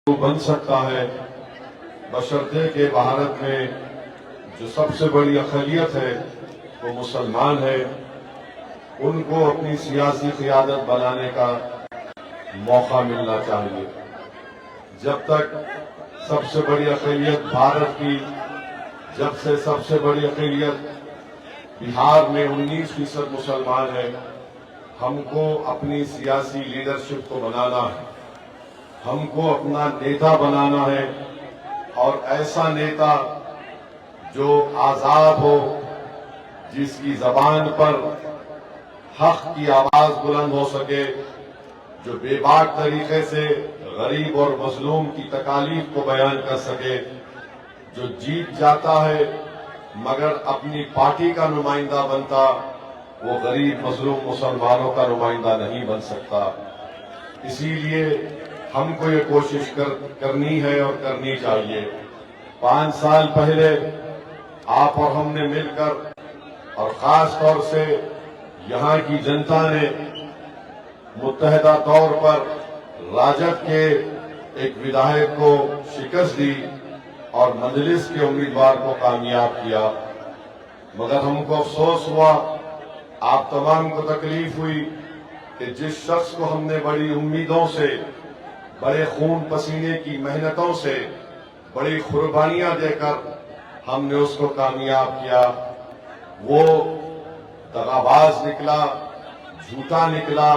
बन सकता है बशर्ते कि भारत में जो सबसे बड़ी अक़लियत है वो मुसलमान है, उनको अपनी सियासी क़ियादत बनाने का मौका मिलना चाहिए। जब तक सबसे बड़ी अक़लियत भारत की, जब से सबसे बड़ी अक़लियत बिहार में 19% मुसलमान है, हमको अपनी सियासी लीडरशिप को बनाना है, हमको अपना नेता बनाना है और ऐसा नेता जो आज़ाद हो, जिसकी ज़बान पर हक़ की आवाज़ बुलंद हो सके, जो बेबाक तरीके से गरीब और मजलूम की तकालीफ को बयान कर सके, जो जीत जाता है मगर अपनी पार्टी का नुमाइंदा बनता, वो गरीब मजलूम मुसलमानों का नुमाइंदा नहीं बन सकता। इसीलिए हमको ये कोशिश करनी है और करनी चाहिए। 5 साल पहले आप और हमने मिलकर और खास तौर से यहाँ की जनता ने मुत्तहिदा तौर पर राजद के एक विधायक को शिकस्त दी और मजलिस के उम्मीदवार को कामयाब किया। मगर हमको अफसोस हुआ, आप तमाम को तकलीफ हुई कि जिस शख्स को हमने बड़ी उम्मीदों से, बड़े खून पसीने की मेहनतों से, बड़ी कुर्बानियां देकर हमने उसको कामयाब किया, वो दगाबाज निकला, झूठा निकला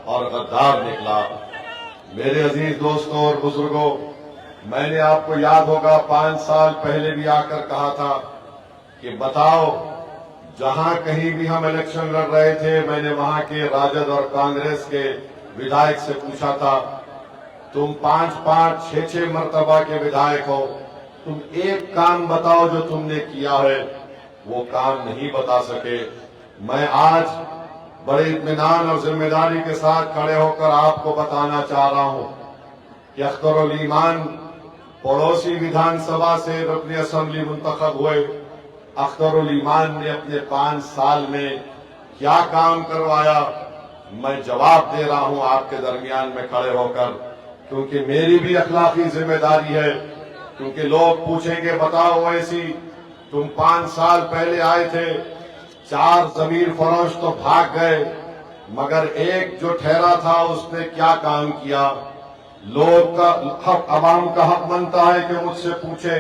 और गद्दार निकला। मेरे अजीज दोस्तों और बुजुर्गों, मैंने आपको याद होगा 5 साल पहले भी आकर कहा था कि बताओ, जहां कहीं भी हम इलेक्शन लड़ रहे थे, मैंने वहां के राजद और कांग्रेस के विधायक से पूछा था, तुम 5-5, 6-6 मर्तबा के विधायक हो, तुम एक काम बताओ जो तुमने किया है। वो काम नहीं बता सके। मैं आज बड़े इत्मीनान और जिम्मेदारी के साथ खड़े होकर आपको बताना चाह रहा हूं कि अख्तरुल ईमान पड़ोसी विधानसभा से रुकन असेंबली मुंतखब हुए। अख्तरुल ईमान ने अपने 5 साल में क्या काम करवाया, मैं जवाब दे रहा हूं आपके दरमियान में खड़े होकर, क्योंकि मेरी भी अखलाकी जिम्मेदारी है। क्योंकि लोग पूछेंगे, बताओ वैसी, तुम 5 साल पहले आए थे, 4 ज़मीर फरोश तो भाग गए, मगर एक जो ठहरा था उसने क्या काम किया। लोग का हक, अवाम का हक बनता है कि मुझसे पूछे,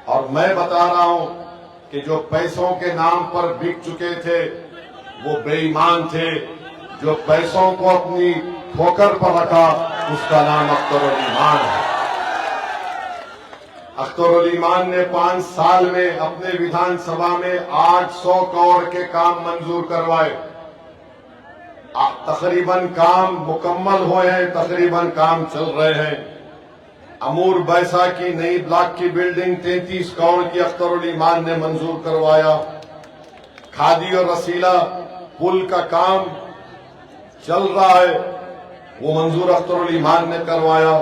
और मैं बता रहा हूं कि जो पैसों के नाम पर बिक चुके थे वो बेईमान थे। जो पैसों को अपनी ठोकर पर रखा उसका नाम अख्तरुल ईमान है। अख्तरुल ईमान ने 5 साल में अपने विधानसभा में 800 करोड़ के काम मंजूर करवाए। तकरीबन काम मुकम्मल हुए हैं, तकरीबन काम चल रहे हैं। अमूर बैसा की नई ब्लॉक की बिल्डिंग 33 करोड़ की अख्तरुल ईमान ने मंजूर करवाया। खादी और रसीला पुल का काम चल रहा है, वो मंजूर अख्तरुल ईमान ने करवाया।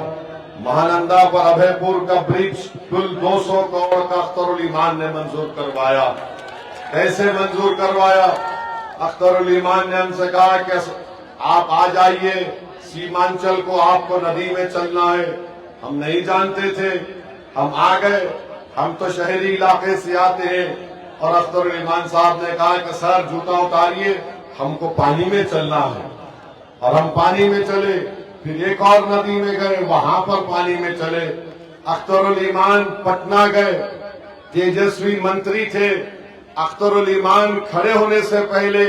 महानंदा पर अभयपुर का ब्रिज पुल 200 करोड़ का अख्तरुल ईमान ने मंजूर करवाया। कैसे मंजूर करवाया? अख्तरुल ईमान ने हमसे कहा कि आप आ जाइए, सीमांचल को आपको नदी में चलना है। हम नहीं जानते थे, हम आ गए। हम तो शहरी इलाके से आते हैं। और अख्तरुल ईमान साहब ने कहा कि सर जूता उतारिए, हमको पानी में चलना है। और हम पानी में चले, फिर एक और नदी में गए, वहां पर पानी में चले। अख्तरुल ईमान पटना गए, तेजस्वी मंत्री थे। अख्तरुल ईमान खड़े होने से पहले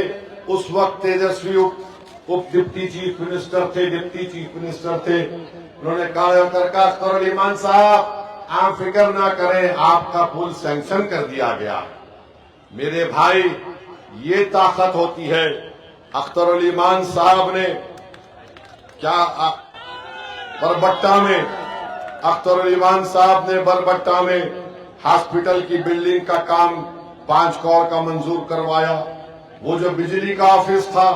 उस वक्त तेजस्वी उप डिप्टी चीफ मिनिस्टर थे, उन्होंने कहा अख्तरुल ईमान साहब आप फिक्र ना करें, आपका पुल सैंक्शन कर दिया गया। मेरे भाई, ये ताकत होती है। अख्तरुल ईमान साहब ने क्या बरबट्टा में, अख्तरुल ईमान साहब ने बरबट्टा में हॉस्पिटल की बिल्डिंग का काम 5 करोड़ का मंजूर करवाया। वो जो बिजली का ऑफिस था,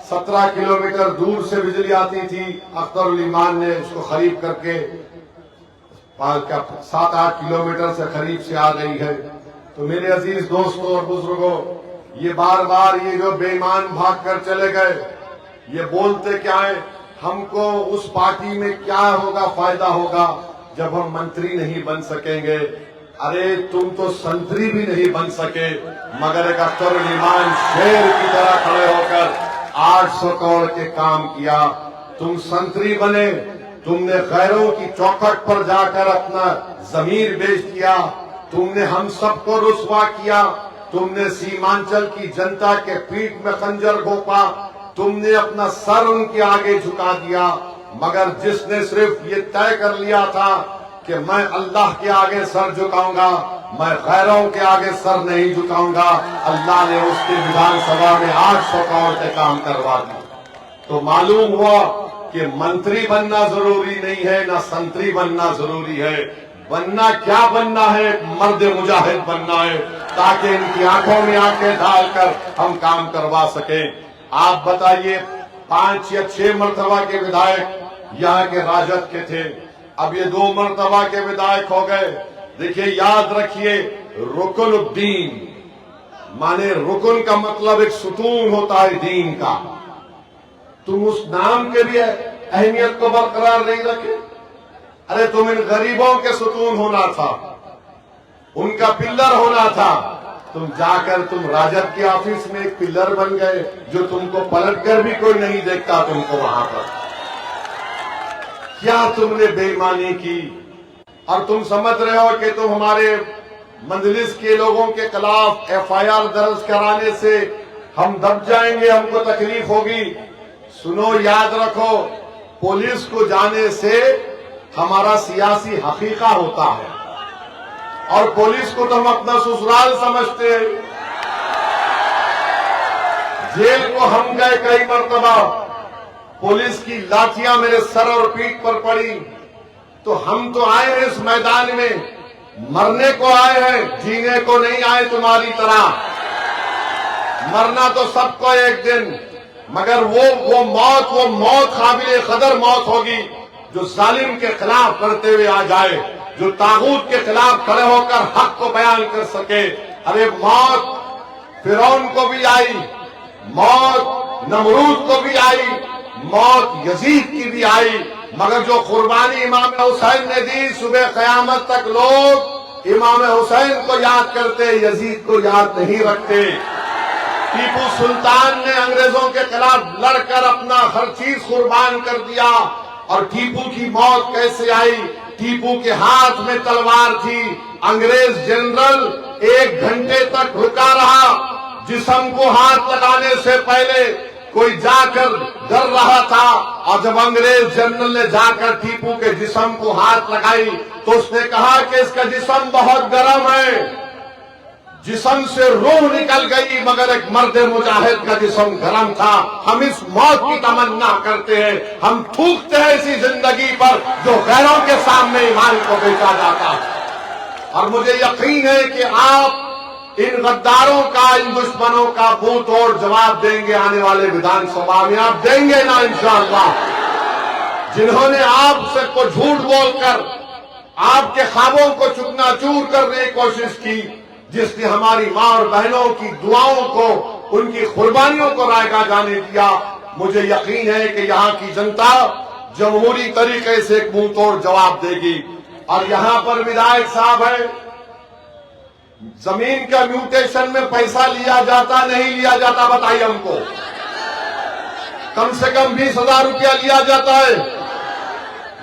17 किलोमीटर दूर से बिजली आती थी, अख्तरुल ईमान ने उसको खरीद करके 7-8 किलोमीटर से करीब से आ गई है। तो मेरे अजीज दोस्तों और बुजुर्गों, ये बार बार ये जो बेईमान भाग कर चले गए, ये बोलते क्या है, हमको उस पार्टी में क्या होगा, फायदा होगा। जब हम मंत्री नहीं बन सकेंगे, अरे तुम तो संतरी भी नहीं बन सके, मगर एक अख्तरुल ईमान शेर की तरह खड़े होकर 800 करोड़ के काम किया। तुम संतरी बने, तुमने गैरों की चौखट पर जाकर अपना जमीर बेच दिया, तुमने हम सबको रुस्वा किया, तुमने सीमांचल की जनता के पीठ में खंजर घोंपा, तुमने अपना सर उनके आगे झुका दिया। मगर जिसने सिर्फ ये तय कर लिया था कि मैं अल्लाह के आगे सर झुकाऊंगा, मैं गैरों के आगे सर नहीं झुकाऊंगा, अल्लाह ने उसके विधानसभा में 800 करोड़ के काम करवा दिए। तो मालूम हुआ कि मंत्री बनना जरूरी नहीं है, ना संतरी बनना जरूरी है। बनना क्या बनना है? मर्द मुजाहिद बनना है, ताकि इनकी आंखों में आंखें डालकर हम काम करवा सकें। आप बताइए, 5 या 6 मरतबा के विधायक यहाँ के राजद के थे, अब ये 2 मरतबा के विधायक हो गए। देखिए, याद रखिए, रुकनुद्दीन माने रुकन का मतलब एक सुतून होता है दीन का। तुम उस नाम के भी अहमियत को बरकरार नहीं रखे। अरे तुम इन गरीबों के सुतून होना था, उनका पिल्लर होना था। तुम जाकर तुम राजद के ऑफिस में एक पिल्लर बन गए, जो तुमको पलटकर भी कोई नहीं देखता तुमको वहां पर। क्या तुमने बेईमानी की? और तुम समझ रहे हो कि तुम हमारे मंजलिस के लोगों के खिलाफ FIR दर्ज कराने से हम दब जाएंगे, हमको तकलीफ होगी। सुनो, याद रखो, पुलिस को जाने से हमारा सियासी हकीका होता है, और पुलिस को तो हम अपना ससुराल समझते हैं। जेल को हम गए कई मरतबा, पुलिस की लाठियां मेरे सर और पीठ पर पड़ी, तो हम तो आए हैं इस मैदान में, मरने को आए हैं, जीने को नहीं आए तुम्हारी तरह। मरना तो सबको एक दिन, मगर वो मौत काबिल कदर मौत होगी जो जालिम के खिलाफ करते हुए आ जाए, जो तागूत के खिलाफ खड़े होकर हक को बयान कर सके। अरे मौत फिरौन को भी आई, मौत नमरूद को भी आई, मौत यजीद की भी आई, मगर जो कुर्बानी इमाम हुसैन ने दी, सुबह कयामत तक लोग इमाम हुसैन को याद करते, यजीद को याद नहीं रखते। टीपू सुल्तान ने अंग्रेजों के खिलाफ लड़कर अपना हर चीज कुर्बान कर दिया, और टीपू की मौत कैसे आई? टीपू के हाथ में तलवार थी, अंग्रेज जनरल 1 घंटे तक रुका रहा, जिस्म को हाथ लगाने से पहले कोई जाकर डर रहा था, और जब अंग्रेज जनरल ने जाकर टीपू के जिस्म को हाथ लगाई तो उसने कहा कि इसका जिस्म बहुत गर्म है। जिस्म से रूह निकल गई, मगर एक मर्द मुजाहिद का जिस्म गर्म था। हम इस मौत की तमन्ना करते हैं, हम थूकते हैं इसी जिंदगी पर जो गैरों के सामने ईमान को बेचा जाता है। और मुझे यकीन है कि आप इन गद्दारों का, इन दुश्मनों का मुंह तोड़ जवाब देंगे आने वाले विधानसभा में। आप देंगे ना इंशाअल्लाह? जिन्होंने आपसे को झूठ बोलकर आपके ख्वाबों को चूकनाचूर करने की कोशिश की, जिसने हमारी मां और बहनों की दुआओं को, उनकी कुर्बानियों को रायगा जाने दिया, मुझे यकीन है कि यहाँ की जनता जमहूरी तरीके से एक मुंह तोड़ जवाब देगी। और यहाँ पर विधायक साहब है, जमीन का म्यूटेशन में पैसा लिया जाता नहीं लिया जाता? बताइए हमको। कम से कम 20,000 रुपया लिया जाता है,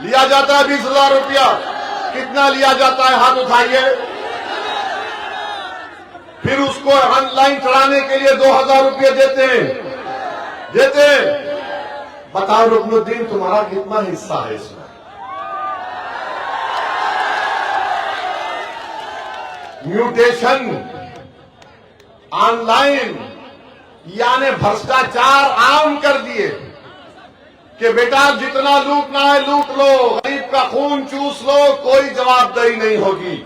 लिया जाता है 20,000 रुपया। कितना लिया जाता है? हाथ उठाइए। फिर उसको ऑनलाइन चढ़ाने के लिए 2,000 रुपये देते बताओ रुकनुद्दीन, तुम्हारा कितना हिस्सा है इसमें? म्यूटेशन ऑनलाइन, यानी भ्रष्टाचार आम कर दिए कि बेटा जितना लूटना है लूट लो, गरीब का खून चूस लो, कोई जवाबदेही नहीं होगी।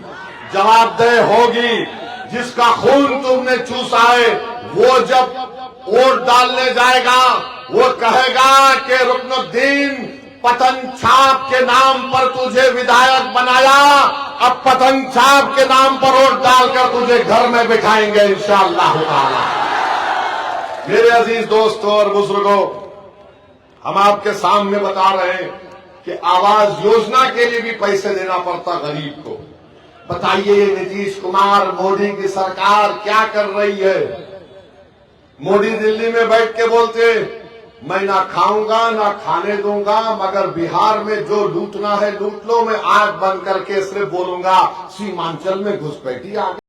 जवाबदेही होगी जिसका खून तुमने चूसा है। वो जब वोट डालने जाएगा, वो कहेगा कि रुकनुद्दीन, पतंग छाप के नाम पर तुझे विधायक बनाया, अब पतंग छाप के नाम पर वोट डालकर तुझे घर में बिठाएंगे इंशाअल्लाह ताला। मेरे अजीज दोस्तों और बुजुर्गों, हम आपके सामने बता रहे हैं کہ आवास योजना के लिए भी पैसे देना पड़ता गरीब को। बताइए नीतीश कुमार मोदी की सरकार क्या कर रही है। मोदी दिल्ली में बैठ के बोलते मैं ना खाऊंगा ना खाने दूंगा, मगर बिहार में जो लूटना है लूट लो, मैं आंख बंद करके सिर्फ बोलूंगा सीमांचल में घुसपैठी आ गई।